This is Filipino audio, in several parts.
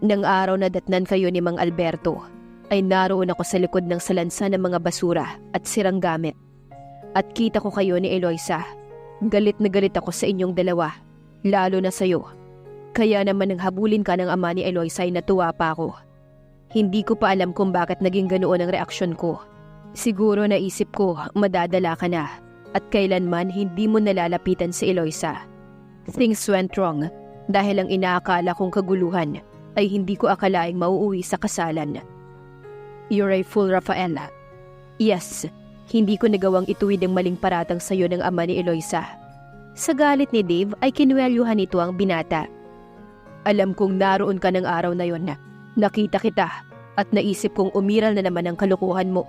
Nang araw na datnan kayo ni Mang Alberto, ay naroon ako sa likod ng salansa ng mga basura at sirang gamit. At kita ko kayo ni Eloisa. Galit na galit ako sa inyong dalawa, lalo na sayo. Kaya naman nang habulin ka ng ama ni Eloisa ay natuwa pa ako. Hindi ko pa alam kung bakit naging ganoon ang reaksyon ko. Siguro naisip ko madadala ka na at kailanman hindi mo nalalapitan si Eloisa. Things went wrong dahil ang inaakala kong kaguluhan ay hindi ko akalaing mauuwi sa kasalan. You're a fool, Rafael. Yes, hindi ko nagawang ituwid ang maling paratang sa iyo ng ama ni Eloisa. Sa galit ni Dave ay kinuwelyuhan nito ang binata. Alam kong naroon ka ng araw na yon. Nakita kita at naisip kong umiral na naman ang kalukuhan mo.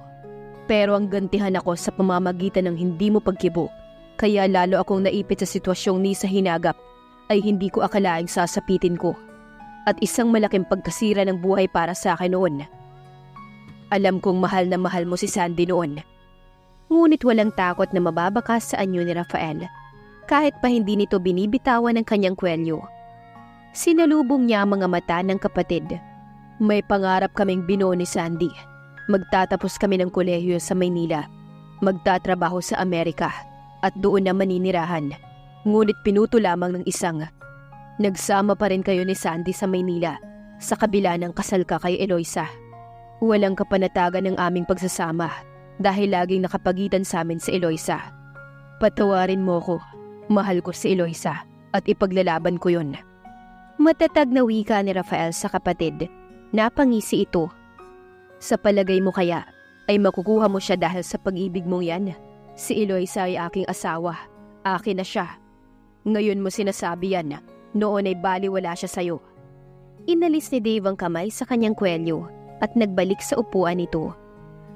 Pero ang gantihan ako sa pamamagitan ng hindi mo pagkibo. Kaya lalo akong naipit sa sitwasyong ni sa hinagap ay hindi ko akalaing sasapitin ko. At isang malaking pagkasira ng buhay para sa akin noon. Alam kong mahal na mahal mo si Sandy noon. Ngunit walang takot na mababakas sa anyo ni Rafael. Kahit pa hindi nito binibitawan ng kanyang kwelyo. Sinalubong niya ang mga mata ng kapatid. May pangarap kaming binuo ni Sandy. Magtatapos kami ng kolehiyo sa Maynila. Magtatrabaho sa Amerika. At doon na maninirahan. Ngunit pinuto lamang ng isang. Nagsama pa rin kayo ni Sandy sa Maynila. Sa kabila ng kasal ka kay Eloisa. Walang kapanatagan ng aming pagsasama. Dahil laging nakapagitan sa amin si Eloisa. Patawarin mo ko. Mahal ko si Eloisa. At ipaglalaban ko yon. Matatag na wika ni Rafael sa kapatid. Napangisi ito. Sa palagay mo kaya, ay makukuha mo siya dahil sa pag-ibig mong yan. Si Eloisa ay aking asawa. Akin na siya. Ngayon mo sinasabi yan. Noon ay baliwala siya sa'yo. Inalis ni Dave ang kamay sa kanyang kwelyo at nagbalik sa upuan nito.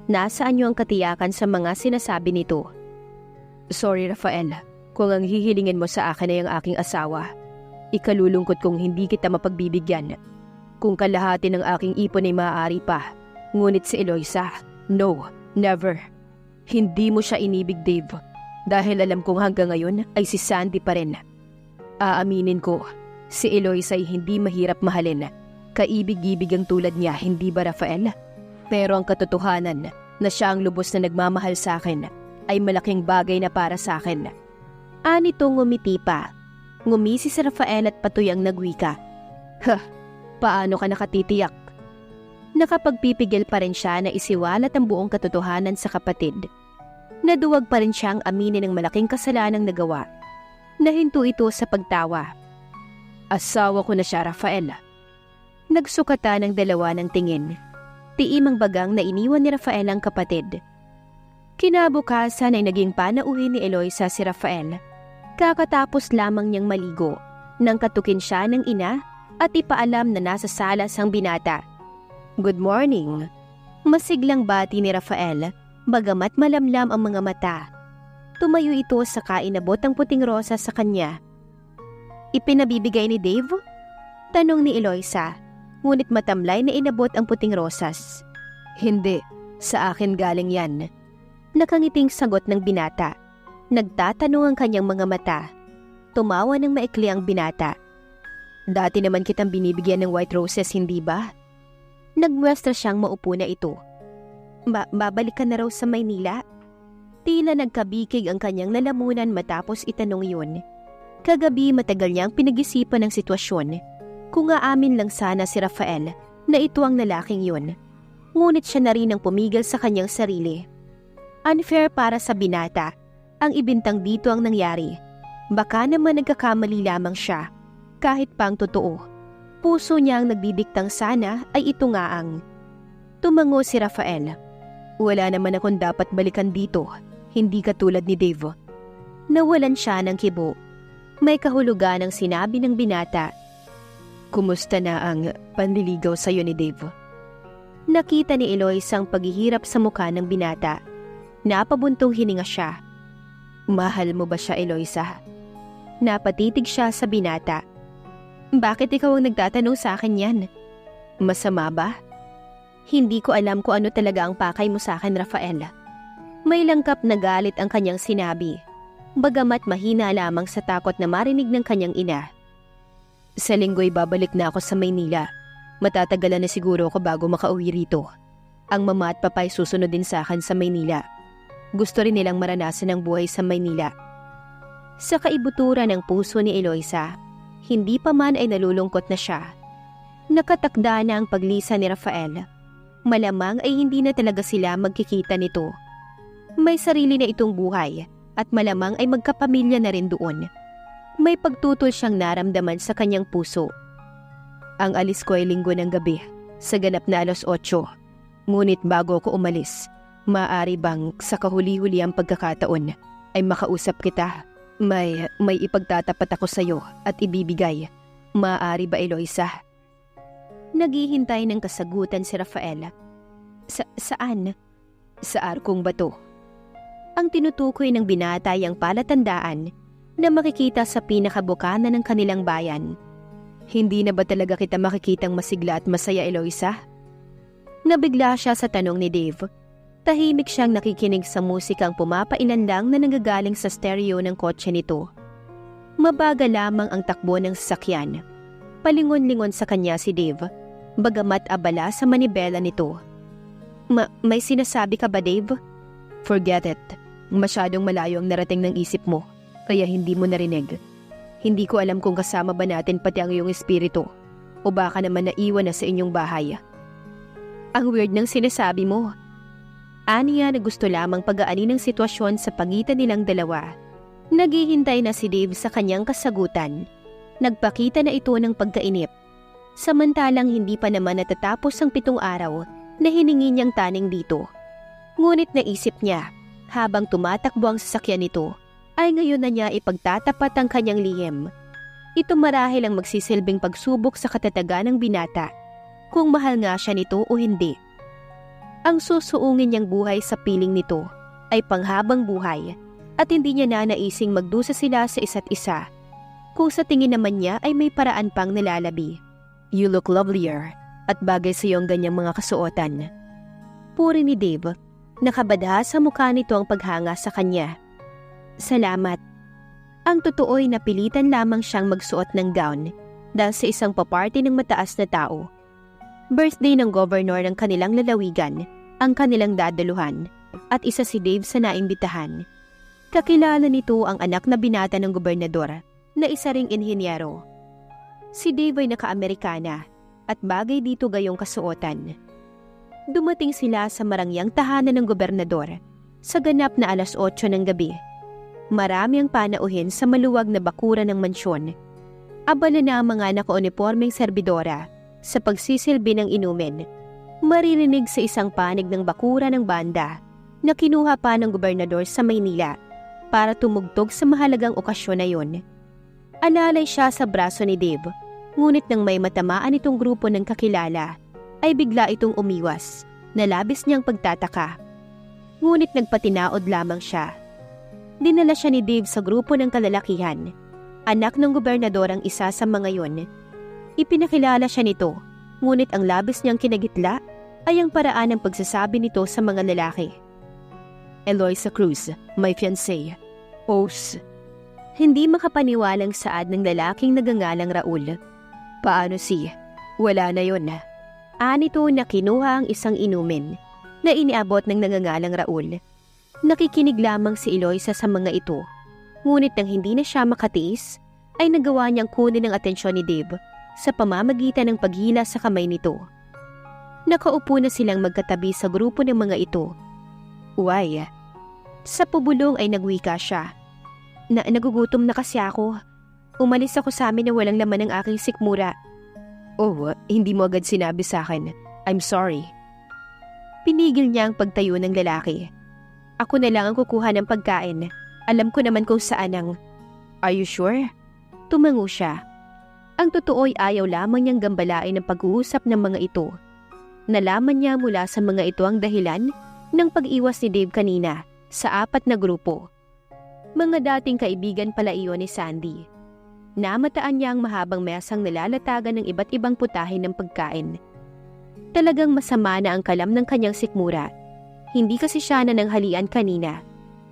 Nasaan niyo ang katiyakan sa mga sinasabi nito? Sorry, Rafael. Kung ang hihilingin mo sa akin ay ang aking asawa, ikalulungkot kong hindi kita mapagbibigyan. Kung kalahati ng aking ipon ay maaari pa. Ngunit si Eloisa, no, never. Hindi mo siya inibig, Dave. Dahil alam kong hanggang ngayon ay si Sandy pa rin. Aaminin ko, si Eloisa ay hindi mahirap mahalin. Kaibig-ibig ang tulad niya, hindi ba, Rafael? Pero ang katotohanan na siya ang lubos na nagmamahal sa akin ay malaking bagay na para sa akin. Anito ngumiti pa. Ngumisi si Rafael at patuyang nagwika. Paano ka nakatitiyak? Nakapagpipigil pa rin siya na isiwalat ang buong katotohanan sa kapatid. Naduwag pa rin siyang aminin ng malaking kasalanang nagawa. Nahinto ito sa pagtawa. Asawa ko na siya, Rafael. Nagsukatan ng dalawa ng tingin. Tiimang bagang na iniwan ni Rafael ang kapatid. Kinabukasan ay naging panauhin ni Eloisa si Rafael. Kakatapos lamang niyang maligo nang katukin siya ng ina at ipaalam na nasa salas ang binata. Good morning. Masiglang bati ni Rafael, bagamat malamlam ang mga mata. Tumayo ito saka inabot ang puting rosas sa kanya. Ipinabibigay ni Dave? Tanong ni Eloisa, ngunit matamlay na inabot ang puting rosas. Hindi, sa akin galing yan. Nakangiting sagot ng binata. Nagtatanong ang kanyang mga mata. Tumawa ng maikli ang binata. Dati naman kitang binibigyan ng white roses, hindi ba? Nagmuestra siyang maupo na ito. Babalik ka na raw sa Maynila? Tila nagkabikig ang kanyang lalamunan matapos itanong yun. Kagabi matagal niyang pinag-isipan ng sitwasyon. Kung aamin lang sana si Rafael na ito ang lalaking yun. Ngunit siya na rin ang pumigil sa kanyang sarili. Unfair para sa binata. Ang ibintang dito ang nangyari. Baka naman nagkakamali lamang siya. Kahit pang totoo. Puso niya ang nagdidiktang sana ay ito nga ang. Tumango si Rafael. Wala naman akong dapat balikan dito. Hindi katulad ni Dave. Nawalan siya ng kibo. May kahulugan ang sinabi ng binata. Kumusta na ang panliligaw sa'yo ni Dave? Nakita ni Eloisa ang paghihirap sa mukha ng binata. Napabuntong hininga siya. Mahal mo ba siya, Eloisa? Napatitig siya sa binata. Bakit ikaw ang nagtatanong sa akin yan? Masama ba? Hindi ko alam kung ano talaga ang pakay mo sa akin, Rafael. May langkap na galit ang kanyang sinabi. Bagamat mahina lamang sa takot na marinig ng kanyang ina. Sa linggo'y babalik na ako sa Maynila. Matatagalan na siguro ako bago makauwi rito. Ang mama at papa ay susunod din sa akin sa Maynila. Gusto rin nilang maranasan ang buhay sa Maynila. Sa kaibuturan ng puso ni Eloisa, hindi pa man ay nalulungkot na siya. Nakatakda na ang paglisa ni Rafael. Malamang ay hindi na talaga sila magkikita nito. May sarili na itong buhay at malamang ay magkapamilya na rin doon. May pagtutol siyang naramdaman sa kanyang puso. Ang alis ko ay linggo ng gabi, sa ganap na 8:00. Ngunit bago ko umalis, maaari bang sa kahuli-huli ang pagkakataon ay makausap kita? May ipagtatapat ako sa iyo at ibibigay. Maaari ba, Eloisa? Naghihintay ng kasagutan si Rafael. Saan? Sa arkong bato. Ang tinutukoy ng binata ay ang palatandaan na makikita sa pinakabukana ng kanilang bayan. Hindi na ba talaga kita makikitang masigla at masaya, Eloisa? Nabigla siya sa tanong ni Dave. Tahimik siyang nakikinig sa musikang pumapailan lang na nanggagaling sa stereo ng kotse nito. Mabagal lamang ang takbo ng sasakyan. Palingon-lingon sa kanya si Dave, bagamat abala sa manibela nito. May sinasabi ka ba, Dave? Forget it. Masyadong malayo ang narating ng isip mo, kaya hindi mo narinig. Hindi ko alam kung kasama ba natin pati ang iyong espiritu, o baka naman naiwan na sa inyong bahay. Ang weird ng sinasabi mo. Aniya na gusto lamang pag-aani ng sitwasyon sa pagitan nilang dalawa. Naghihintay na si Dave sa kanyang kasagutan. Nagpakita na ito ng pagkainip. Samantalang hindi pa naman natatapos ang 7 araw na hiningi niyang taning dito. Ngunit naisip niya, habang tumatakbo ang sasakyan nito, ay ngayon na niya ipagtatapat ang kanyang lihim. Ito marahil ang magsisilbing pagsubok sa katatagan ng binata, kung mahal nga siya nito o hindi. Ang susuungin niyang buhay sa piling nito ay panghabang buhay at hindi niya na naising magdusa sila sa isa't isa. Kung sa tingin naman niya ay may paraan pang nilalabi. You look lovelier at bagay sa iyong ganyang mga kasuotan. Puri ni Dave, nakabadha sa mukha nito ang paghanga sa kanya. Salamat. Ang totoo'y napilitan lamang siyang magsuot ng gown dahil sa isang paparty ng mataas na tao. Birthday ng governor ng kanilang lalawigan ang kanilang dadaluhan at isa si Dave sa naimbitahan. Kakilala nito ang anak na binata ng gobernador na isa ring inhinyero. Si Dave ay naka-Amerikana at bagay dito gayong kasuotan. Dumating sila sa marangyang tahanan ng gobernador sa ganap na 8:00 ng gabi. Marami ang panauhin sa maluwag na bakuran ng mansyon. Abala na ang mga naka-unipormeng serbidora sa pagsisilbi ng inumin. Maririnig sa isang panig ng bakura ng banda na kinuha pa ng gobernador sa Maynila para tumugtog sa mahalagang okasyon na yon. Alalay siya sa braso ni Dave, ngunit nang may matamaan itong grupo ng kakilala, ay bigla itong umiwas, na labis niyang pagtataka. Ngunit nagpatinaod lamang siya. Dinala siya ni Dave sa grupo ng kalalakihan. Anak ng gobernador ang isa sa mga yon. Ipinakilala siya nito, ngunit ang labis niyang kinagitla ay ang paraan ng pagsasabi nito sa mga lalaki. Eloisa Cruz, my fiancé. Os. Hindi makapaniwalang saad ng lalaking nagangalang Raul. Paano si? Wala na yon. Anito na kinuha ang isang inumin na iniabot ng nagangalang Raul. Nakikinig lamang si Eloisa sa mga ito, ngunit nang hindi na siya makatiis, ay nagawa niyang kunin ang atensyon ni Dave sa pamamagitan ng paghila sa kamay nito. Nakaupo na silang magkatabi sa grupo ng mga ito. Uway. Sa pabulong ay nagwika siya. Nagugutom na kasi ako. Umalis ako sa amin na walang laman ng aking sikmura. Oh, hindi mo agad sinabi sa akin. I'm sorry. Pinigil niya ang pagtayo ng lalaki. Ako na lang ang kukuha ng pagkain. Alam ko naman kung saan ang... Are you sure? Tumango siya. Ang totoo'y ayaw lamang niyang gambalain ang pag-uusap ng mga ito. Nalaman niya mula sa mga ito ang dahilan ng pag-iwas ni Dave kanina sa 4 na grupo. Mga dating kaibigan pala iyon ni Sandy. Namataan niya ang mahabang mesang nalalatagan ng iba't ibang putahin ng pagkain. Talagang masama na ang kalam ng kanyang sikmura. Hindi kasi siya nananghalian kanina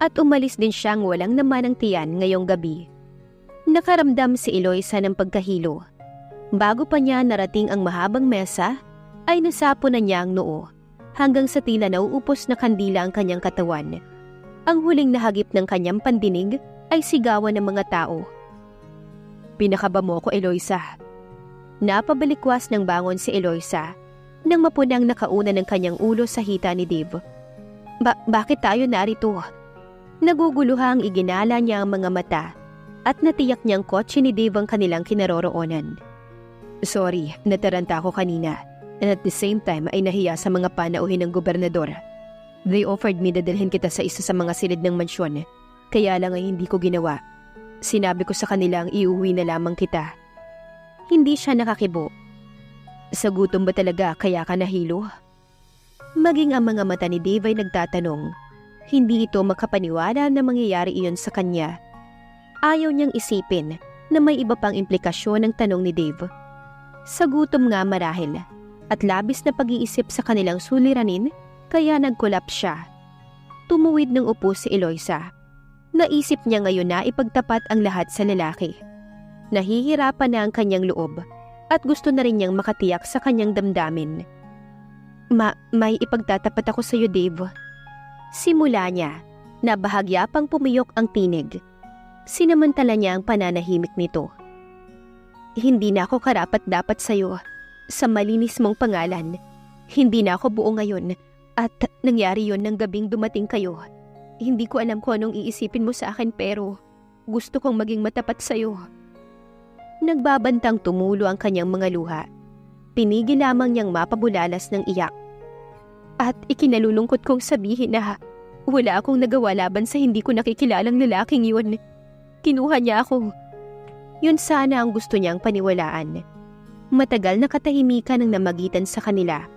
at umalis din siyang walang naman ang tiyan ngayong gabi. Nakaramdam si Eloisa ng pagkahilo. Bago pa niya narating ang mahabang mesa, ay nasapo na niya ang noo, hanggang sa tila nauupos na kandila ang kanyang katawan. Ang huling nahagip ng kanyang pandinig ay sigawan ng mga tao. "Pinakaba mo ko, Eloisa." Napabalikwas ng bangon si Eloisa nang mapunang nakauna ng kanyang ulo sa hita ni Dave. Bakit tayo narito?" Naguguluhang iginala niya ang mga mata at natiyak niyang kotse ni Dave ang kanilang kinaroroonan. "Sorry, nataranta ako kanina, and at the same time ay nahiya sa mga panauhin ng gobernador. They offered me na dalhin kita sa isa sa mga silid ng mansyon, kaya lang ay hindi ko ginawa. Sinabi ko sa kanilang iuwi na lamang kita." Hindi siya nakakibo. "Sa gutom ba talaga kaya ka nahilo?" Maging ang mga mata ni Dave ay nagtatanong. Hindi ito makapaniwala na mangyayari iyon sa kanya. Ayaw niyang isipin na may iba pang implikasyon ng tanong ni Dave. Sa gutom nga marahil, at labis na pag-iisip sa kanilang suliranin, kaya nag-collapse siya. Tumuwid ng upo si Eloisa. Naisip niya ngayon na ipagtapat ang lahat sa lalaki. Nahihirapan na ang kanyang loob at gusto na rin niyang makatiyak sa kanyang damdamin. May ipagtatapat ako sa iyo, Dave." Simula niya, na bahagya pang pumiyok ang tinig. Sinamantala niya ang pananahimik nito. "Hindi na ako karapat-dapat sa iyo. Sa malinis mong pangalan, hindi na ako buo ngayon at nangyari yon ng gabing dumating kayo. Hindi ko alam kung anong iisipin mo sa akin pero gusto kong maging matapat sa iyo." Nagbabantang tumulo ang kanyang mga luha. Pinigil lamang niyang mapabulalas ng iyak. "At ikinalulungkot kong sabihin na wala akong nagawa laban sa hindi ko nakikilalang lalaking yun. Kinuha niya ako." Yun sana ang gusto niyang paniwalaan. Matagal na katahimikan ang namagitan sa kanila.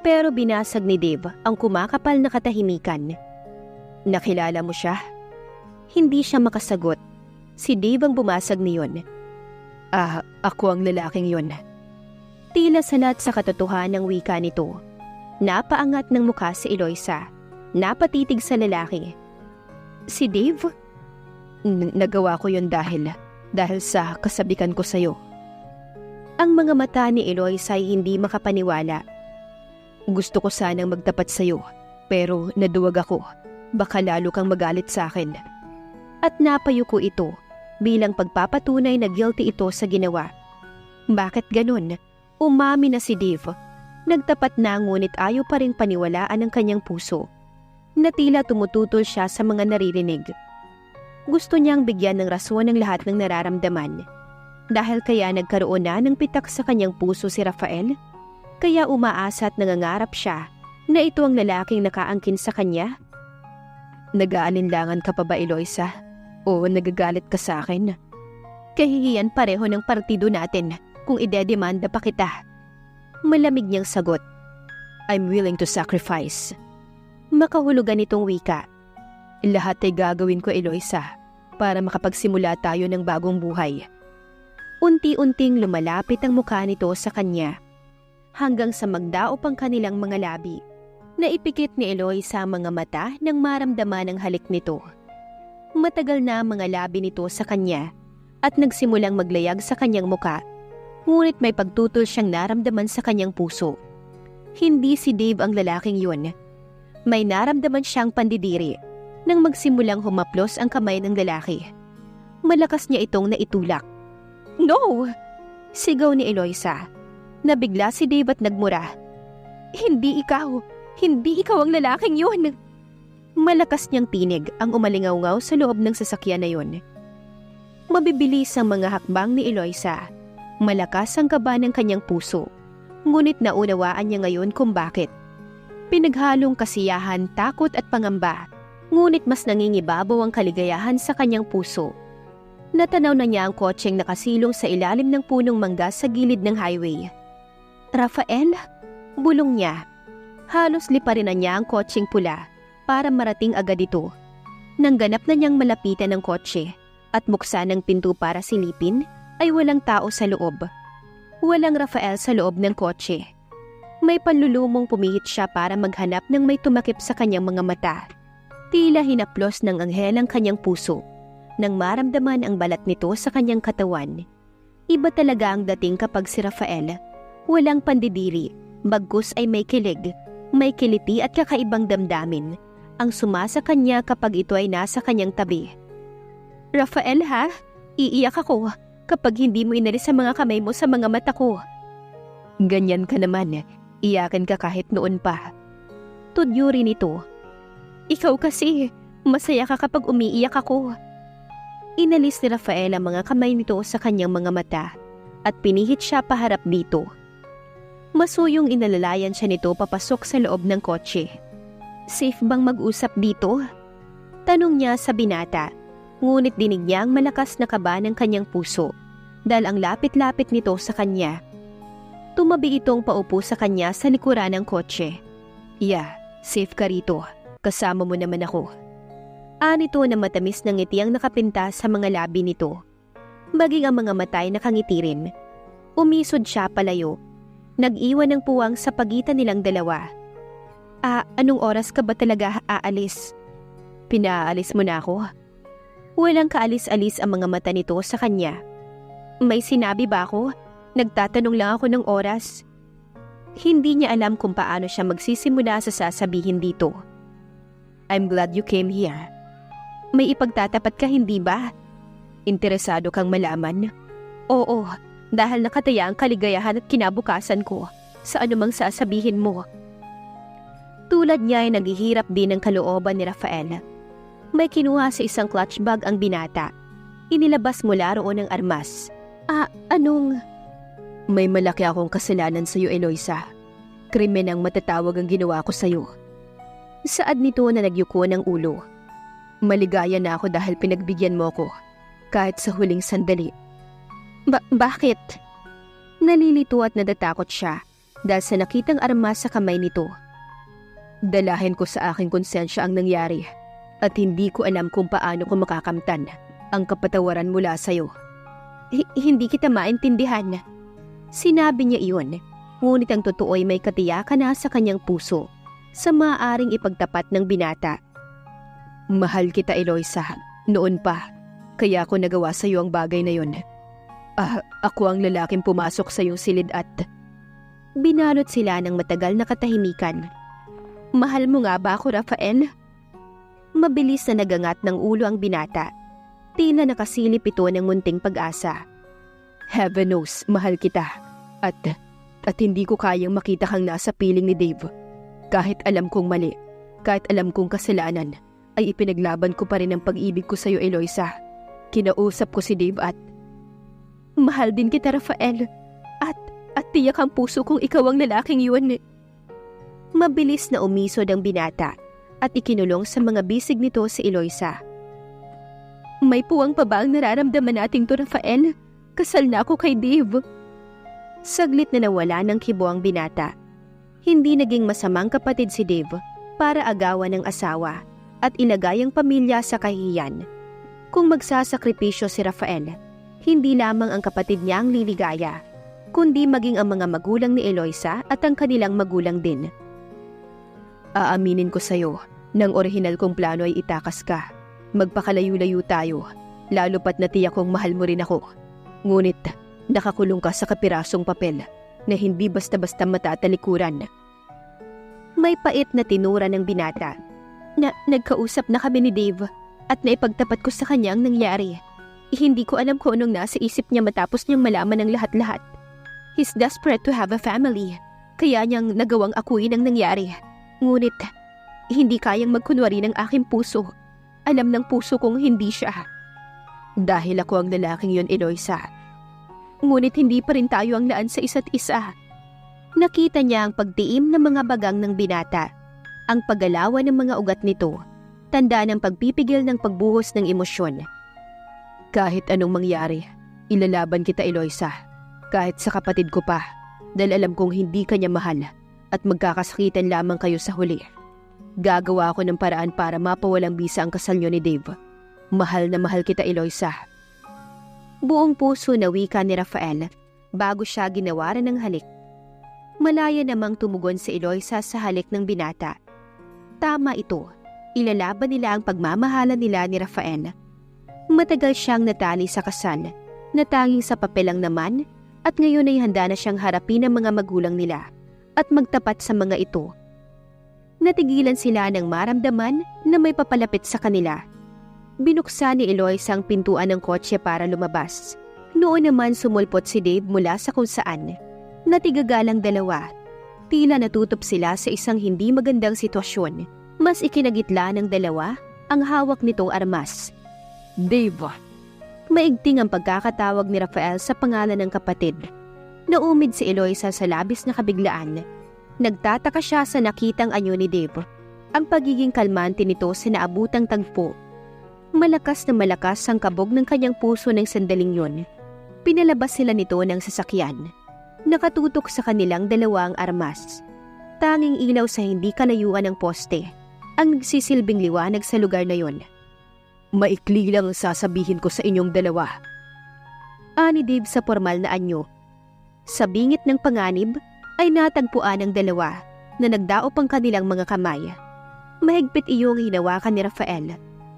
Pero binasag ni Dave ang kumakapal na katahimikan. "Nakilala mo siya?" Hindi siya makasagot. Si Dave ang bumasag niyon. Ako ang lalaking yun." Tila salat sa katotohanan ng wika nito. Napaangat ng mukha si Eloisa. Napatitig sa lalaki. "Si Dave?" Nagawa ko yun dahil sa kasabikan ko sa'yo." Ang mga mata ni Eloisa ay hindi makapaniwala. "Gusto ko sanang magtapat sa'yo, pero naduwag ako. Baka lalo kang magalit sa akin." At napayuko ito bilang pagpapatunay na guilty ito sa ginawa. Bakit ganun? Umami na si Dave. Nagtapat na ngunit ayaw pa rin paniwalaan ang kanyang puso. Na tila tumututol siya sa mga naririnig. Gusto niyang bigyan ng rason ng lahat ng nararamdaman. Dahil kaya nagkaroon na ng pitak sa kanyang puso si Rafael? Kaya umaasa at nangangarap siya na ito ang lalaking nakaangkin sa kanya? "Nag-aalinlangan ka pa ba, Eloisa? O nagagalit ka sa akin? Kahihiyan pareho ng partido natin kung idedemanda pa kita." Malamig niyang sagot. "I'm willing to sacrifice." Makahulugan itong wika. "Lahat ay gagawin ko, Eloisa, para makapagsimula tayo ng bagong buhay." Unti-unting lumalapit ang mukha nito sa kanya, hanggang sa magdaop ang kanilang mga labi. Naipikit ni Eloisa ang mga mata nang maramdaman ang halik nito. Matagal na ang mga labi nito sa kanya at nagsimulang maglayag sa kanyang mukha. Ngunit may pagtutol siyang naramdaman sa kanyang puso. Hindi si Dave ang lalaking yun. May naramdaman siyang pandidiri nang magsimulang humaplos ang kamay ng lalaki. Malakas niya itong naitulak. "No!" sigaw ni Eloisa. Nabigla si Dave at nagmura. Hindi ikaw ang lalaking yun." Malakas niyang tinig ang umalingaw-ngaw sa loob ng sasakyan na yun. Mabibilis ang mga hakbang ni Eloisa. Malakas ang kaba ng kanyang puso, ngunit naunawaan niya ngayon kung bakit. Pinaghalong kasiyahan, takot at pangamba, ngunit mas nangingibabaw ang kaligayahan sa kanyang puso. Natanaw na niya ang kotseng nakasilong sa ilalim ng punong mangga sa gilid ng highway. "Rafael?" Bulong niya. Halos liparin na niya ang kotseng pula para marating agad ito. Nang ganap na niyang malapitan ng kotse at buksan ang pinto para silipin, ay walang tao sa loob. Walang Rafael sa loob ng kotse. May panlulumong pumihit siya para maghanap ng may tumakip sa kanyang mga mata. Tila hinaplos ng anghel ang kanyang puso nang maramdaman ang balat nito sa kanyang katawan. Iba talaga ang dating kapag si Rafael. Walang pandidiri, bagkus ay may kilig, may kiliti at kakaibang damdamin ang sumasa kanya kapag ito ay nasa kanyang tabi. Rafael ha? Iiyak ako kapag hindi mo inalis ang mga kamay mo sa mga mata ko. Ganyan ka naman, iyakin ka kahit noon pa. Tudyo rin ito. Ikaw kasi, masaya ka kapag umiiyak ako. Inalis ni Rafael ang mga kamay nito sa kanyang mga mata at pinihit siya paharap dito. Masuyong inalalayan siya nito papasok sa loob ng kotse. Safe bang mag-usap dito? Tanong niya sa binata, ngunit dinig niya ang malakas na kaba ng kanyang puso dahil ang lapit-lapit nito sa kanya. Tumabi itong paupo sa kanya sa likuran ng kotse. Yeah, safe ka rito. Kasama mo naman ako. Anito na matamis ng ngiti ang nakapinta sa mga labi nito. Maging ang mga mata ay nakangiti rin. Umisod siya palayo. Nag-iwan ng puwang sa pagitan nilang dalawa. Anong oras ka ba talaga aalis? Pinaalis mo na ako? Walang kaalis-alis ang mga mata nito sa kanya. May sinabi ba ako? Nagtatanong lang ako ng oras. Hindi niya alam kung paano siya magsisimula sa sasabihin dito. I'm glad you came here. May ipagtatapat ka, hindi ba? Interesado kang malaman? Oo, dahil nakataya ang kaligayahan at kinabukasan ko sa anumang sasabihin mo. Tulad niya ay naghihirap din ng kalooban ni Rafael. May kinuha sa isang clutch bag ang binata. Inilabas mula roon ang armas. Anong? May malaki akong kasalanan sa iyo, Eloisa. Krimen ang matatawag ang ginawa ko sa iyo. Saad nito na nagyuko ng ulo. Maligaya na ako dahil pinagbigyan mo ko, kahit sa huling sandali. Bakit? Nalilito at natatakot siya dahil sa nakitang armas sa kamay nito. Dalahin ko sa aking konsensya ang nangyari at hindi ko alam kung paano ko makakamtan ang kapatawaran mula sa'yo. Hindi kita maintindihan. Sinabi niya iyon, ngunit ang totoo ay may katiyakan na sa kanyang puso sa maaaring ipagtapat ng binata. Mahal kita, Eloisa, noon pa, kaya ako nagawa sa iyo ang bagay na yon. Ako ang lalaking pumasok sa iyong silid at... Binalot sila ng matagal na katahimikan. Mahal mo nga ba ako, Rafael? Mabilis na nagangat ng ulo ang binata. Tila nakasilip ito ng munting pag-asa. Heaven knows, mahal kita. At hindi ko kayang makita kang nasa piling ni Dave. Kahit alam kong mali, kahit alam kong kasalanan, ay ipinaglaban ko pa rin ang pag-ibig ko sa iyo, Eloisa. Kinausap ko si Dave at... Mahal din kita, Rafael. At tiyak ang puso kong ikaw ang lalaking yun. Mabilis na umisod ang binata at ikinulong sa mga bisig nito si Eloisa. May puwang pa ba ang nararamdaman nating to, Rafael? Kasal na ako kay Dave. Saglit na nawala ng kibo ang binata. Hindi naging masamang kapatid si Dave para agawan ng asawa at ilagay ang pamilya sa kahihiyan. Kung magsasakripisyo si Rafael, hindi lamang ang kapatid niya ang liligaya, kundi maging ang mga magulang ni Eloisa at ang kanilang magulang din. Aaminin ko sa'yo, nang orihinal kong plano ay itakas ka. Magpakalayo-layo tayo, lalo pat natiyak kong mahal mo rin ako. Ngunit, nakakulong ka sa kapirasong papel na hindi basta-basta matatalikuran. May pait na tinura ng binata. Nagkausap na kami ni Dave at naipagtapat ko sa kanya ang nangyari. Hindi ko alam kung anong nasa isip niya matapos niyang malaman ng lahat-lahat. He's desperate to have a family, kaya niyang nagawang akuin ang nangyari. Ngunit, hindi kayang magkunwari ng aking puso. Alam ng puso kong hindi siya. Dahil ako ang lalaking yon, Eloisa. Ngunit hindi pa rin tayo ang laan sa isa't isa. Nakita niya ang pagtiim ng mga bagang ng binata, ang paggalawan ng mga ugat nito, tanda ng pagpipigil ng pagbuhos ng emosyon. Kahit anong mangyari, ilalaban kita, Eloisa. Kahit sa kapatid ko pa, dahil alam kong hindi kanya mahal at magkakasakitan lamang kayo sa huli. Gagawa ako ng paraan para mapawalang bisa ang kasal niyo ni Dave. Mahal na mahal kita, Eloisa. Buong puso na wika ni Rafael bago siya ginawaran ng halik. Malaya namang tumugon si Eloisa sa halik ng binata. Tama ito, ilalaban nila ang pagmamahalan nila ni Rafael. Matagal siyang natali sa kasal, na tanging sa papel lang naman at ngayon ay handa na siyang harapin ang mga magulang nila at magtapat sa mga ito. Natigilan sila nang maramdaman na may papalapit sa kanila. Binuksan ni Eloisa ang pintuan ng kotse para lumabas. Noon naman sumulpot si Dave mula sa kung saan. Natigagalang dalawa. Tila natutop sila sa isang hindi magandang sitwasyon. Mas ikinagitla ng dalawa ang hawak nitong armas. Dave. Maigting ang pagkakatawag ni Rafael sa pangalan ng kapatid. Naumid si Eloisa sa labis na kabiglaan. Nagtataka siya sa nakitang anyo ni Dave. Ang pagiging kalmante nito sa naabutang tagpo. Malakas na malakas ang kabog ng kanyang puso ng sandaling yun. Pinalabas sila nito ng sasakyan. Nakatutok sa kanilang dalawang armas. Tanging ilaw sa hindi kalayuan ng poste ang nagsisilbing liwanag sa lugar na yon. Maikli lang ang sasabihin ko sa inyong dalawa. Ani Dave sa formal na anyo. Sa bingit ng panganib ay natagpuan ang dalawa na nagdaop ang kanilang mga kamay. Mahigpit iyong hinawakan ni Rafael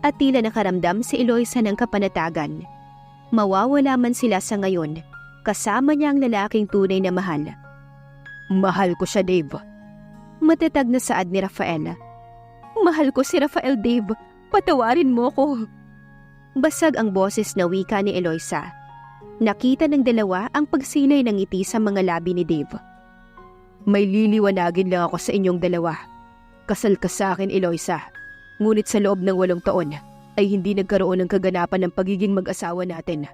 at tila nakaramdam si Eloisa ng kapanatagan. Mawawala man sila sa ngayon, kasama niya ang lalaking tunay na mahal. Mahal ko siya, Dave. Matatag na saad ni Rafael. Mahal ko si Rafael, Dave. Patawarin mo ko. Basag ang boses na wika ni Eloisa. Nakita ng dalawa ang pagsilay ng ngiti sa mga labi ni Dave. May liliwanagin lang ako sa inyong dalawa. Kasal ka sa akin, Eloisa. Ngunit sa loob ng 8 taon ay hindi nagkaroon ng kaganapan ng pagiging mag-asawa natin.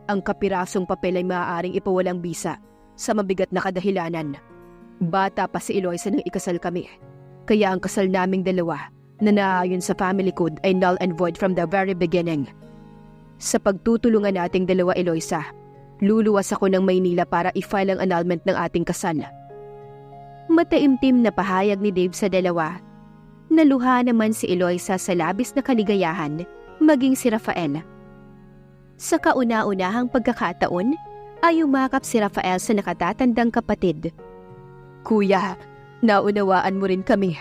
Ang kapirasong papel ay maaaring ipawalang bisa sa mabigat na kadahilanan. Bata pa si Eloisa nang ikasal kami. Kaya ang kasal naming dalawa na naaayon sa family code ay null and void from the very beginning. Sa pagtutulungan nating dalawa, Eloisa, luluwas ako ng Maynila para i-file ang annulment ng ating kasal. Mataimtim na pahayag ni Dave sa dalawa. Naluha naman si Eloisa sa labis na kaligayahan, maging si Rafael. Sa kauna-unahang pagkakataon, ay umakap si Rafael sa nakatatandang kapatid. Kuya, naunawaan mo rin kami.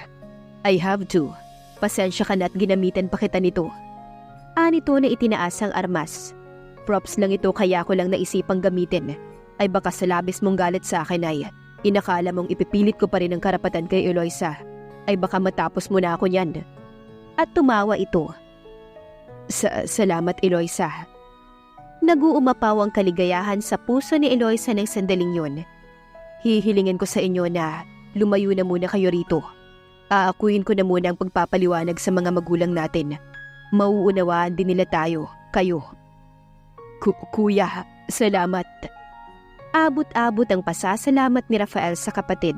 I have to. Pasensya ka na at ginamitan pa kita nito. Anito na itinaas ang armas. Props lang ito kaya ko lang naisipang gamitin. Ay baka sa labis mong galit sa akin ay inakala mong ipipilit ko pa rin ang karapatan kay Eloisa. Ay baka matapos mo na ako niyan. At tumawa ito. Salamat, Eloisa. Nag-uumapaw ang kaligayahan sa puso ni Eloisa ng sandaling yun. Hihilingin ko sa inyo na lumayo na muna kayo rito. Aakuin ko na muna ang pagpapaliwanag sa mga magulang natin. Mauunawaan din nila tayo, kayo. Kuya, salamat. Abot-abot ang pasasalamat ni Rafael sa kapatid.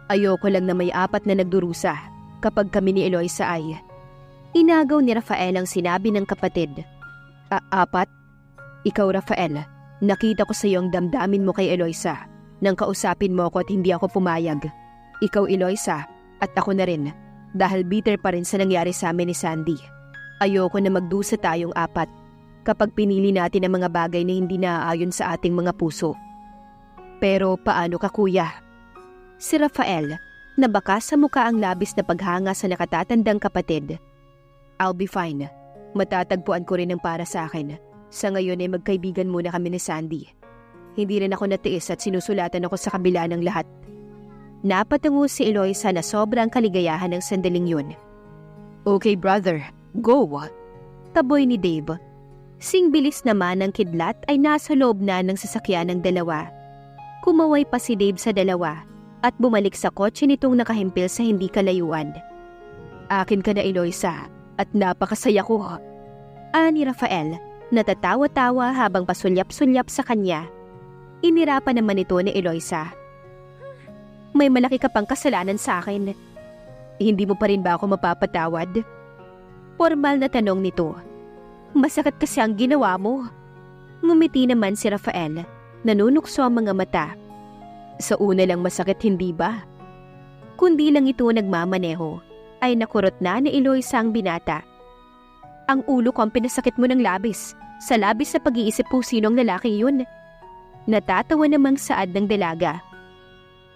Ayoko lang na may 4 na nagdurusa kapag kami ni Eloisa ay. Inagaw ni Rafael ang sinabi ng kapatid. 4? Ikaw, Rafael, nakita ko sa iyo ang damdamin mo kay Eloisa nang kausapin mo ako at hindi ako pumayag. Ikaw, Eloisa, at ako na rin dahil bitter pa rin sa nangyari sa amin ni Sandy. Ayoko na magdusa tayong 4 kapag pinili natin ang mga bagay na hindi naaayon sa ating mga puso. Pero paano ka, kuya? Si Rafael, nabaka sa muka ang labis na paghanga sa nakatatandang kapatid. I'll be fine. Matatagpuan ko rin ang para sa akin. Sa ngayon ay magkaibigan muna kami ni Sandy. Hindi rin ako natiis at sinusulatan ako sa kabila ng lahat. Napatungo si Eloisa na sobrang kaligayahan ng sandaling yun. Okay, brother. Go. Taboy ni Dave. Sing bilis naman ng kidlat ay nasa loob na ng sasakyan ng dalawa. Kumaway pa si Dave sa dalawa at bumalik sa kotse nitong nakahimpil sa hindi kalayuan. Akin ka na, Eloisa, at napakasaya ko. Ani Rafael, natatawa-tawa habang pasulyap-sulyap sa kanya. Inirapan naman ito ni Eloisa. May malaki ka pang kasalanan sa akin. Hindi mo pa rin ba ako mapapatawad? Formal na tanong nito. Masakit kasi ang ginawa mo. Ngumiti naman si Rafael. Nanunukso ang mga mata. Sa una lang masakit, hindi ba? Kundi lang ito nagmamaneho, ay nakurot na ni Eloisa ang binata. Ang ulo ko ang pinasakit mo ng labis. Sa labis sa pag-iisip po sinong lalaki yun. Natatawa namang saad ng dalaga.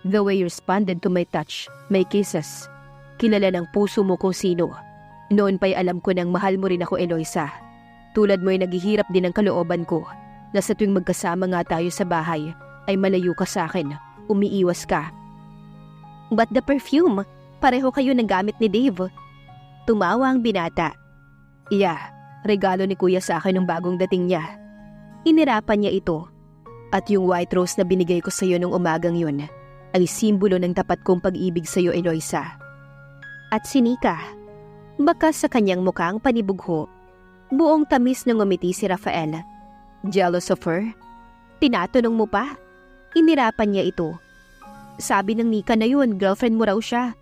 The way you responded to my touch, my kisses. Kilala ng puso mo kung sino. Noon pa'y alam ko nang mahal mo rin ako, Eloisa. Tulad mo'y naghihirap din ang kalooban ko. na sa tuwing magkasama nga tayo sa bahay ay malayo ka sa akin, umiiwas ka. But the perfume, pareho kayo ng gamit ni Dave. Tumawa ang binata. Yeah, regalo ni kuya sa akin ng bagong dating niya. Inirapan niya ito. At yung white rose na binigay ko sa iyo nung umagang yun ay simbolo ng tapat kong pag-ibig sa iyo, Eloisa. At si Nika, baka sa kanyang mukhang panibugho, buong tamis ng ngumiti si Rafael. Jealous of her? Tinatanong mo pa? Inirapan niya ito. Sabi ng Nika na yun, girlfriend mo raw siya.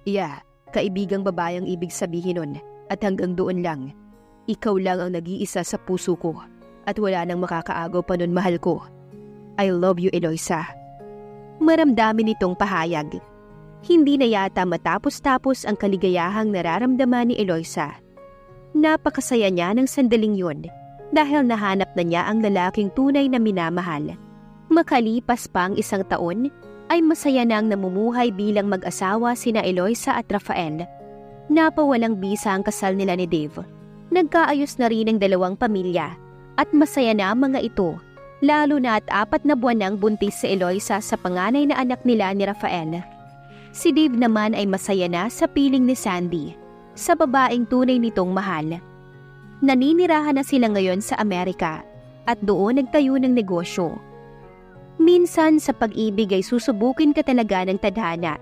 Yeah, kaibigang babae ang ibig sabihin nun. At hanggang doon lang. Ikaw lang ang nag-iisa sa puso ko. At wala nang makakaagaw pa nun, mahal ko. I love you, Eloisa. Maramdamin itong pahayag. Hindi na yata matapos-tapos ang kaligayahang nararamdaman ni Eloisa. Napakasaya niya ng sandaling yun dahil nahanap na niya ang lalaking tunay na minamahal. Makalipas pa ang 1 taon, ay masaya nang namumuhay bilang mag-asawa sina Eloisa at Rafael. Napawalang bisa ang kasal nila ni Dave. Nagkaayos na rin ang 2 pamilya at masaya na ang mga ito, lalo na at 4 na buwan nang buntis si Eloisa sa panganay na anak nila ni Rafael. Si Dave naman ay masaya na sa piling ni Sandy, sa babaeng tunay nitong mahal. Naninirahan na sila ngayon sa Amerika at doon nagtayo ng negosyo. Minsan sa pag-ibig ay susubukin ka talaga ng tadhana.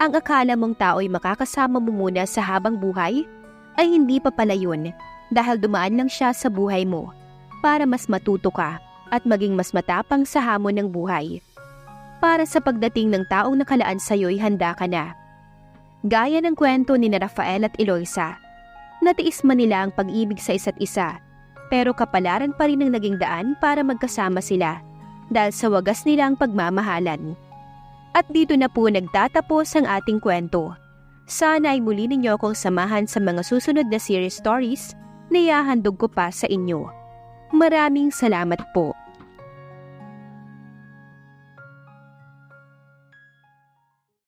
Ang akala mong tao'y makakasama mo muna sa habang buhay ay hindi pa pala yun dahil dumaan lang siya sa buhay mo para mas matuto ka at maging mas matapang sa hamon ng buhay. Para sa pagdating ng taong nakalaan sa'yo'y handa ka na. Gaya ng kwento ni Rafael at Eloisa, natiis man nila ang pag-ibig sa isa't isa, pero kapalaran pa rin ang naging daan para magkasama sila dahil sa wagas nilang pagmamahalan. At dito na po nagtatapos ang ating kwento. Sana ay muli ninyo akong samahan sa mga susunod na series stories na ihahandog ko pa sa inyo. Maraming salamat po.